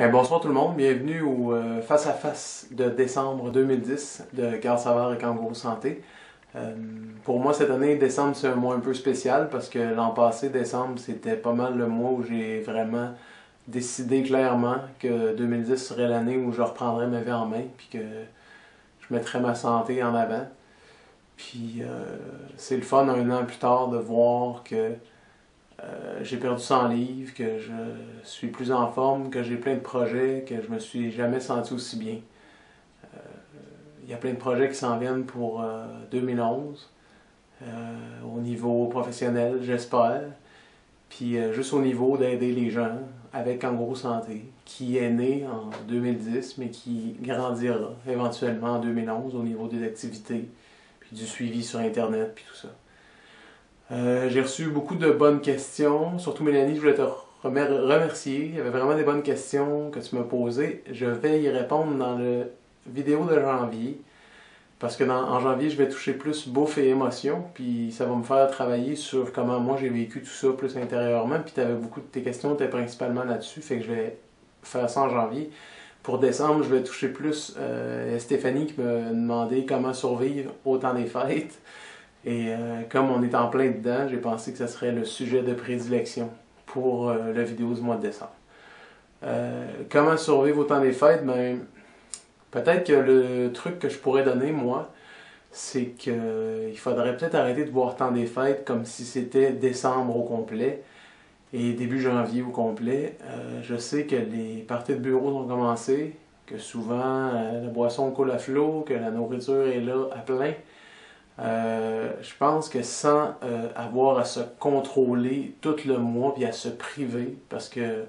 Bonsoir tout le monde, bienvenue au face-à-face de décembre 2010 de Garde Savard et Kangourou Santé. Pour moi cette année, décembre c'est un mois un peu spécial parce que l'an passé, décembre, c'était pas mal le mois où j'ai vraiment décidé clairement que 2010 serait l'année où je reprendrais ma vie en main puis que je mettrais ma santé en avant. Puis c'est le fun un an plus tard de voir que j'ai perdu 100 livres, que je suis plus en forme, que j'ai plein de projets, que je me suis jamais senti aussi bien. Il y a plein de projets qui s'en viennent pour 2011, au niveau professionnel, j'espère. Puis juste au niveau d'aider les gens avec Kangourou Santé, qui est né en 2010, mais qui grandira éventuellement en 2011 au niveau des activités, puis du suivi sur Internet, puis tout ça. J'ai reçu beaucoup de bonnes questions, surtout Mélanie, je voulais te remercier. Il y avait vraiment des bonnes questions que tu m'as posées. Je vais y répondre dans la vidéo de janvier, parce que en janvier, je vais toucher plus bouffe et émotion, puis ça va me faire travailler sur comment moi j'ai vécu tout ça plus intérieurement, puis tu avais beaucoup de tes questions étaient principalement là-dessus, fait que je vais faire ça en janvier. Pour décembre, je vais toucher plus Stéphanie qui m'a demandé comment survivre au temps des fêtes. Et comme on est en plein dedans, j'ai pensé que ce serait le sujet de prédilection pour la vidéo du mois de décembre. Comment survivre au temps des fêtes? Ben, peut-être que le truc que je pourrais donner, moi, c'est qu'il faudrait peut-être arrêter de voir temps des fêtes comme si c'était décembre au complet et début janvier au complet. Je sais que les parties de bureau ont commencé, que souvent la boisson coule à flot, que la nourriture est là à plein. Je pense que sans avoir à se contrôler tout le mois puis à se priver, parce que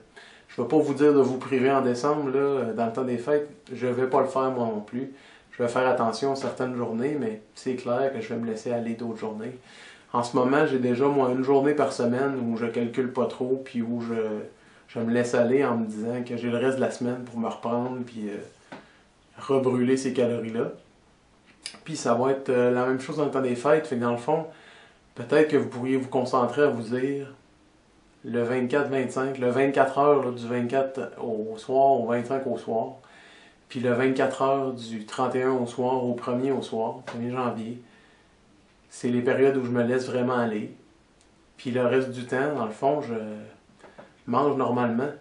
je ne vais pas vous dire de vous priver en décembre, là, dans le temps des fêtes, je ne vais pas le faire moi non plus. Je vais faire attention certaines journées, mais c'est clair que je vais me laisser aller d'autres journées. En ce moment, j'ai déjà moi une journée par semaine où je calcule pas trop puis où je me laisse aller en me disant que j'ai le reste de la semaine pour me reprendre puis rebrûler ces calories-là. Puis ça va être la même chose dans le temps des fêtes. Fait que dans le fond, peut-être que vous pourriez vous concentrer à vous dire le 24-25, le 24 heures là, du 24 au soir au 25 au soir, puis le 24 heures du 31 au soir au 1er au soir, 1er janvier. C'est les périodes où je me laisse vraiment aller. Puis le reste du temps, dans le fond, je mange normalement.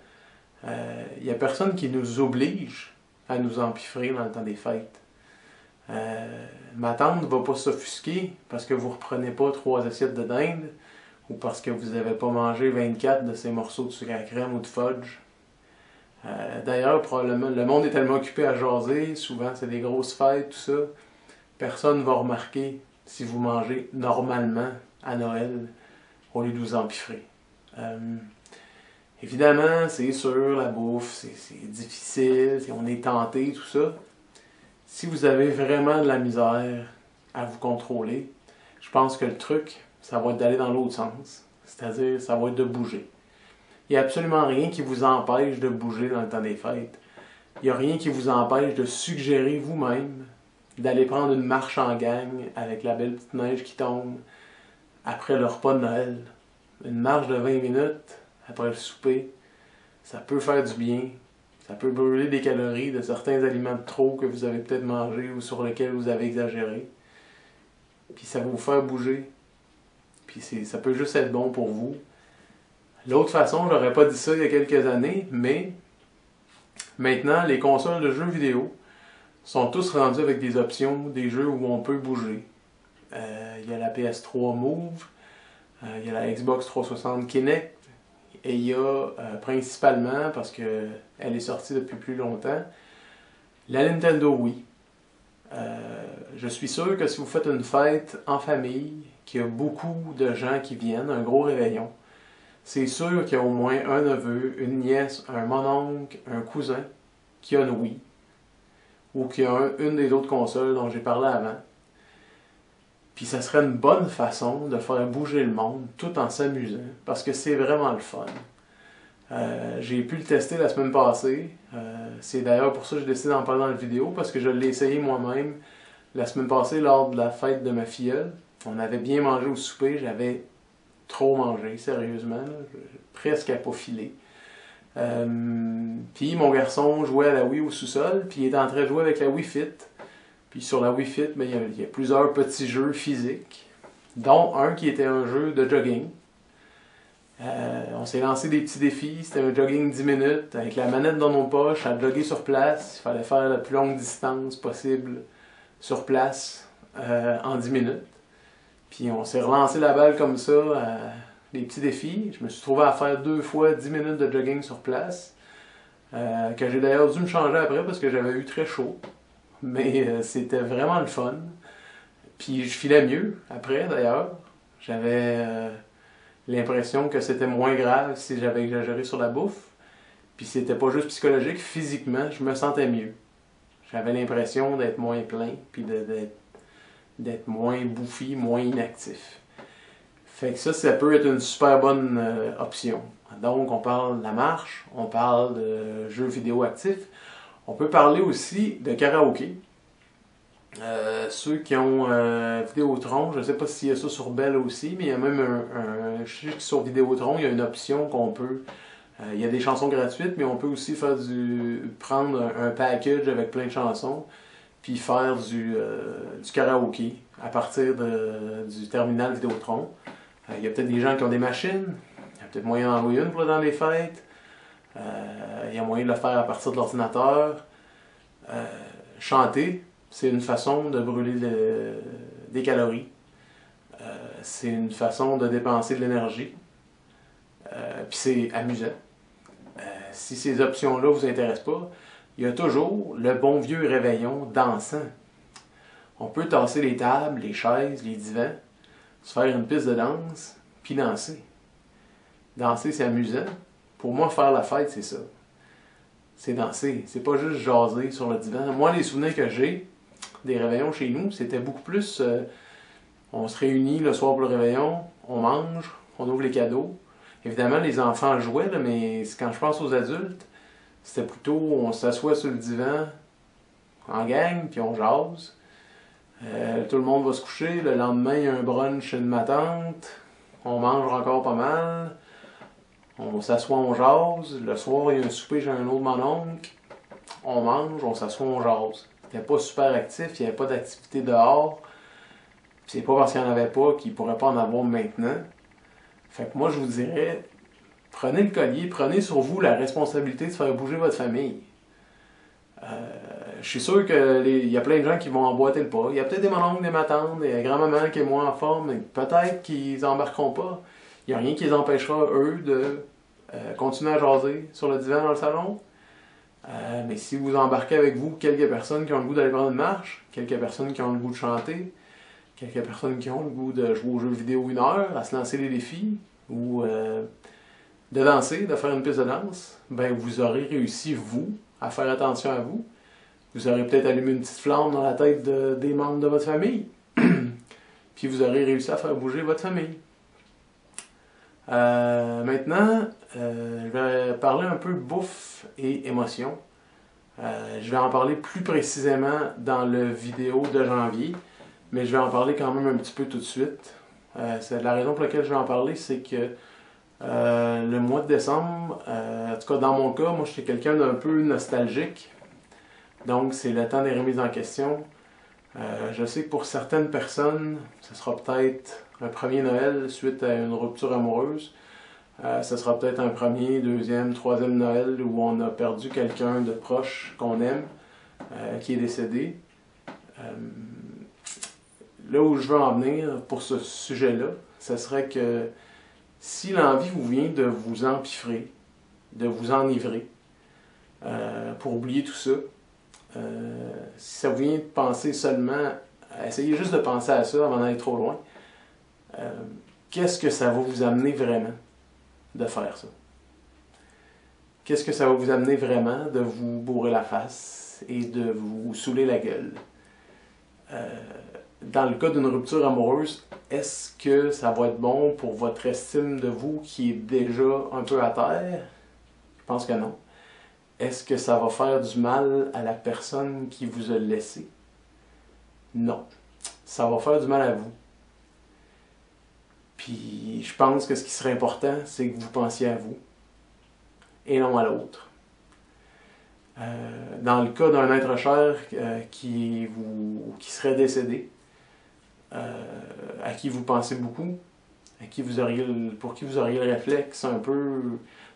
Il n'y a personne qui nous oblige à nous empiffrer dans le temps des fêtes. Ma tante ne va pas s'offusquer parce que vous ne reprenez pas 3 assiettes de dinde ou parce que vous n'avez pas mangé 24 de ces morceaux de sucre à crème ou de fudge. D'ailleurs, probablement, le monde est tellement occupé à jaser, souvent c'est des grosses fêtes, tout ça. Personne ne va remarquer si vous mangez normalement à Noël au lieu de vous empiffrer. Évidemment, c'est sûr, la bouffe, c'est difficile, on est tenté, tout ça. Si vous avez vraiment de la misère à vous contrôler, je pense que le truc, ça va être d'aller dans l'autre sens. C'est-à-dire, ça va être de bouger. Il n'y a absolument rien qui vous empêche de bouger dans le temps des fêtes. Il n'y a rien qui vous empêche de suggérer vous-même d'aller prendre une marche en gang avec la belle petite neige qui tombe après le repas de Noël. Une marche de 20 minutes après le souper, ça peut faire du bien. Ça peut brûler des calories de certains aliments de trop que vous avez peut-être mangés ou sur lesquels vous avez exagéré. Puis ça va vous faire bouger. Puis ça peut juste être bon pour vous. L'autre façon, je n'aurais pas dit ça il y a quelques années, mais maintenant, les consoles de jeux vidéo sont tous rendus avec des options, des jeux où on peut bouger. Il y a la PS3 Move, il y a la Xbox 360 Kinect, et il y a principalement, parce qu'elle est sortie depuis plus longtemps, la Nintendo Wii. Je suis sûr que si vous faites une fête en famille, qu'il y a beaucoup de gens qui viennent, un gros réveillon, c'est sûr qu'il y a au moins un neveu, une nièce, un mononcle, un cousin qui a une Wii. Ou qui a une des autres consoles dont j'ai parlé avant. Puis ça serait une bonne façon de faire bouger le monde tout en s'amusant, parce que c'est vraiment le fun. J'ai pu le tester la semaine passée. C'est d'ailleurs pour ça que j'ai décidé d'en parler dans la vidéo, parce que je l'ai essayé moi-même la semaine passée lors de la fête de ma filleule. On avait bien mangé au souper, j'avais trop mangé, sérieusement, presque à pas filer. Puis mon garçon jouait à la Wii au sous-sol, puis il était en train de jouer avec la Wii Fit. Puis sur la Wii Fit, ben, il y a plusieurs petits jeux physiques, dont un qui était un jeu de jogging. On s'est lancé des petits défis, c'était un jogging 10 minutes, avec la manette dans nos poches, à jogger sur place. Il fallait faire la plus longue distance possible sur place en 10 minutes. Puis on s'est relancé la balle comme ça, des petits défis. Je me suis trouvé à faire 2 fois 10 minutes de jogging sur place, que j'ai d'ailleurs dû me changer après parce que j'avais eu très chaud. Mais c'était vraiment le fun. Puis je filais mieux après d'ailleurs. J'avais l'impression que c'était moins grave si j'avais exagéré sur la bouffe. Puis c'était pas juste psychologique, physiquement, je me sentais mieux. J'avais l'impression d'être moins plein, puis d'être moins bouffi, moins inactif. Fait que ça peut être une super bonne option. Donc on parle de la marche, on parle de jeux vidéo actifs. On peut parler aussi de karaoké. Ceux qui ont Vidéotron, je ne sais pas s'il y a ça sur Bell aussi, mais il y a même je sais que sur Vidéotron, il y a une option qu'on peut. Il y a des chansons gratuites, mais on peut aussi prendre un package avec plein de chansons, puis faire du karaoké à partir du terminal Vidéotron. Il y a peut-être des gens qui ont des machines, il y a peut-être moyen d'en louer une pour dans les fêtes. Il y a moyen de le faire à partir de l'ordinateur. Chanter, c'est une façon de brûler des calories. C'est une façon de dépenser de l'énergie. Puis c'est amusant. Si ces options-là ne vous intéressent pas, il y a toujours le bon vieux réveillon dansant. On peut tasser les tables, les chaises, les divans, se faire une piste de danse, puis danser. Danser, c'est amusant. Pour moi, faire la fête, c'est ça. C'est danser. C'est pas juste jaser sur le divan. Moi, les souvenirs que j'ai des réveillons chez nous, c'était beaucoup plus... on se réunit le soir pour le réveillon, on mange, on ouvre les cadeaux. Évidemment, les enfants jouaient, là, mais quand je pense aux adultes, c'était plutôt on s'assoit sur le divan en gang, puis on jase. Tout le monde va se coucher. Le lendemain, il y a un brunch chez ma tante. On mange encore pas mal. On s'assoit, on jase. Le soir, il y a un souper chez un autre mon oncle. On mange, on s'assoit, on jase. C'était pas super actif, il n'y avait pas d'activité dehors. Puis c'est pas parce qu'il n'y en avait pas qu'il ne pourrait pas en avoir maintenant. Fait que moi, je vous dirais, prenez le collier, prenez sur vous la responsabilité de faire bouger votre famille. Je suis sûr qu'il y a plein de gens qui vont emboîter le pas. Il y a peut-être des mononcles, des matantes, des grands-mamans qui sont moins en forme, mais peut-être qu'ils embarqueront pas. Il n'y a rien qui les empêchera, eux, de continuer à jaser sur le divan dans le salon. Mais si vous embarquez avec vous quelques personnes qui ont le goût d'aller prendre une marche, quelques personnes qui ont le goût de chanter, quelques personnes qui ont le goût de jouer aux jeux vidéo 1 heure, à se lancer des défis, ou de danser, de faire une piste de danse, ben vous aurez réussi, vous, à faire attention à vous. Vous aurez peut-être allumé une petite flamme dans la tête des membres de votre famille. Puis vous aurez réussi à faire bouger votre famille. Maintenant, je vais parler un peu bouffe et émotion. Je vais en parler plus précisément dans le vidéo de janvier, mais je vais en parler quand même un petit peu tout de suite. La raison pour laquelle je vais en parler, c'est que le mois de décembre, en tout cas dans mon cas, moi je suis quelqu'un d'un peu nostalgique. Donc c'est le temps des remises en question. Je sais que pour certaines personnes, ce sera peut-être un premier Noël suite à une rupture amoureuse. Ce sera peut-être un premier, deuxième, troisième Noël où on a perdu quelqu'un de proche qu'on aime, qui est décédé. Là où je veux en venir pour ce sujet-là, ce serait que si l'envie vous vient de vous empiffrer, de vous enivrer, pour oublier tout ça, si ça vous vient de penser seulement, essayez juste de penser à ça avant d'aller trop loin, qu'est-ce que ça va vous amener vraiment de faire ça? Qu'est-ce que ça va vous amener vraiment de vous bourrer la face et de vous saouler la gueule? Dans le cas d'une rupture amoureuse, est-ce que ça va être bon pour votre estime de vous qui est déjà un peu à terre? Je pense que non. Est-ce que ça va faire du mal à la personne qui vous a laissé? Non. Ça va faire du mal à vous. Puis je pense que ce qui serait important, c'est que vous pensiez à vous. et non à l'autre. Dans le cas d'un être cher qui serait décédé, à qui vous pensez beaucoup, pour qui vous auriez le réflexe un peu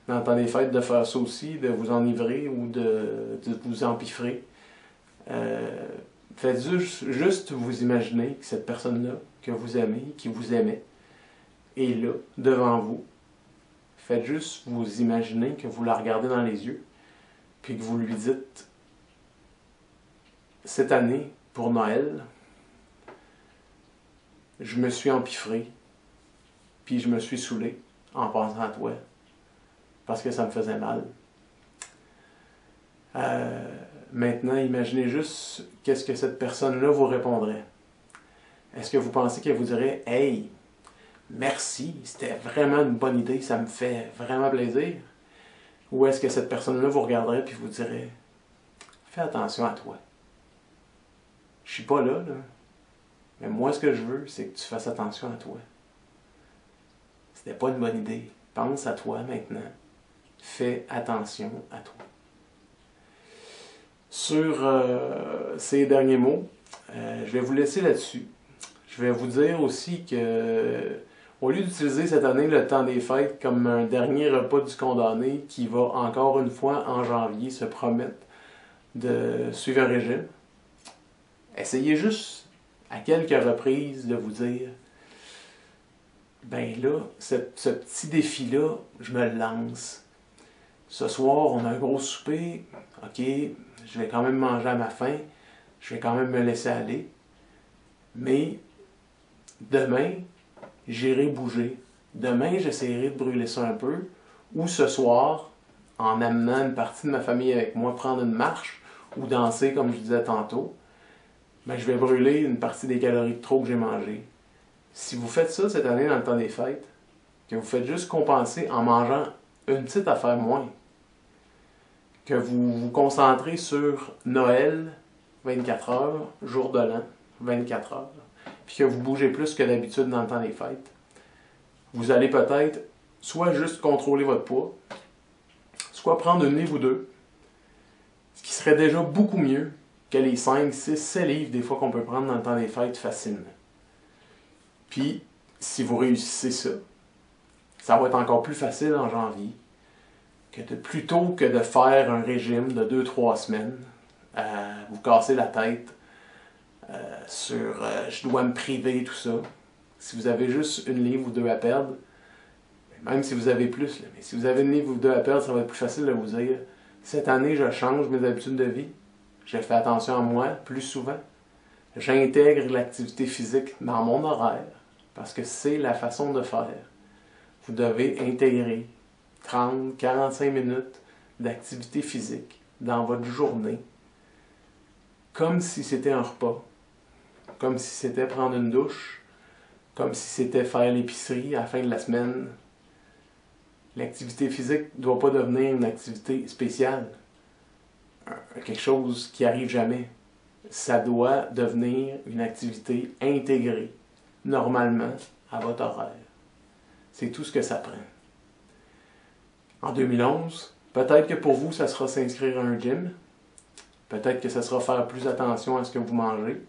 dans le temps des fêtes de faire ça aussi, de vous enivrer ou de vous empiffrer. Faites juste vous imaginer que cette personne-là, que vous aimez, qui vous aimait, est là, devant vous. Faites juste vous imaginer que vous la regardez dans les yeux, puis que vous lui dites, cette année, pour Noël, je me suis empiffré, puis je me suis saoulé en pensant à toi, parce que ça me faisait mal. Maintenant, imaginez juste qu'est-ce que cette personne-là vous répondrait. Est-ce que vous pensez qu'elle vous dirait « Hey, merci, c'était vraiment une bonne idée, ça me fait vraiment plaisir » ou est-ce que cette personne-là vous regarderait et vous dirait « Fais attention à toi. Je suis pas là, mais moi ce que je veux, c'est que tu fasses attention à toi. C'était pas une bonne idée. Pense à toi maintenant. Fais attention à toi. » Sur ces derniers mots, je vais vous laisser là-dessus. Je vais vous dire aussi que, au lieu d'utiliser cette année le temps des fêtes comme un dernier repas du condamné qui va encore une fois en janvier se promettre de suivre un régime, essayez juste à quelques reprises de vous dire ben là, ce petit défi-là, je me le lance. Ce soir, on a un gros souper, ok, je vais quand même manger à ma faim, je vais quand même me laisser aller, mais demain, j'irai bouger. Demain, j'essaierai de brûler ça un peu, ou ce soir, en amenant une partie de ma famille avec moi, prendre une marche, ou danser comme je disais tantôt, ben, je vais brûler une partie des calories de trop que j'ai mangées. Si vous faites ça cette année dans le temps des fêtes, que vous faites juste compenser en mangeant une petite affaire moins, que vous vous concentrez sur Noël, 24 heures, jour de l'an, 24 heures, puis que vous bougez plus que d'habitude dans le temps des fêtes, vous allez peut-être soit juste contrôler votre poids, soit prendre une livre ou deux, ce qui serait déjà beaucoup mieux que les 5, 6, 7 livres des fois qu'on peut prendre dans le temps des fêtes facilement. Puis, si vous réussissez ça, ça va être encore plus facile en janvier, plutôt que de faire un régime de 2-3 semaines, vous casser la tête sur je dois me priver, tout ça. Si vous avez juste une livre ou deux à perdre, même si vous avez plus, mais si vous avez une livre ou deux à perdre, ça va être plus facile de vous dire cette année, je change mes habitudes de vie, je fais attention à moi plus souvent, j'intègre l'activité physique dans mon horaire, parce que c'est la façon de faire. Vous devez intégrer 30-45 minutes d'activité physique dans votre journée, comme si c'était un repas, comme si c'était prendre une douche, comme si c'était faire l'épicerie à la fin de la semaine. L'activité physique ne doit pas devenir une activité spéciale, quelque chose qui arrive jamais. Ça doit devenir une activité intégrée, normalement, à votre horaire. C'est tout ce que ça prend. En 2011, peut-être que pour vous, ça sera s'inscrire à un gym. Peut-être que ça sera faire plus attention à ce que vous mangez.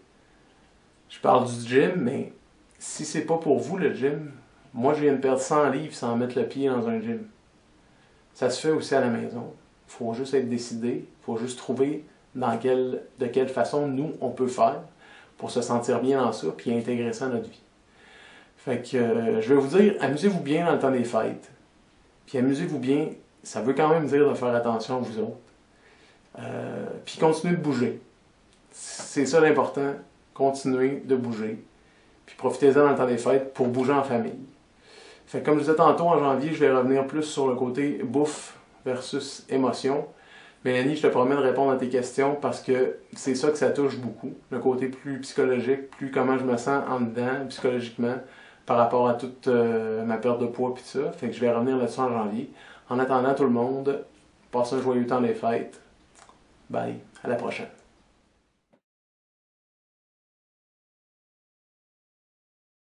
Je parle du gym, mais si c'est pas pour vous le gym, moi je viens de perdre 100 livres sans mettre le pied dans un gym. Ça se fait aussi à la maison. Il faut juste être décidé, il faut juste trouver de quelle façon nous on peut faire pour se sentir bien dans ça puis intégrer ça à notre vie. Fait que je vais vous dire, amusez-vous bien dans le temps des fêtes. Puis amusez-vous bien, ça veut quand même dire de faire attention à vous autres. Puis continuez de bouger. C'est ça l'important, continuez de bouger. Puis profitez-en dans le temps des fêtes pour bouger en famille. Fait que comme je disais tantôt, en janvier, je vais revenir plus sur le côté bouffe versus émotion. Mélanie, je te promets de répondre à tes questions parce que c'est ça que ça touche beaucoup. Le côté plus psychologique, plus comment je me sens en dedans, psychologiquement, par rapport à toute ma perte de poids et tout ça. Fait que je vais revenir là-dessus en janvier. En attendant, tout le monde, passez un joyeux temps des fêtes. Bye, à la prochaine.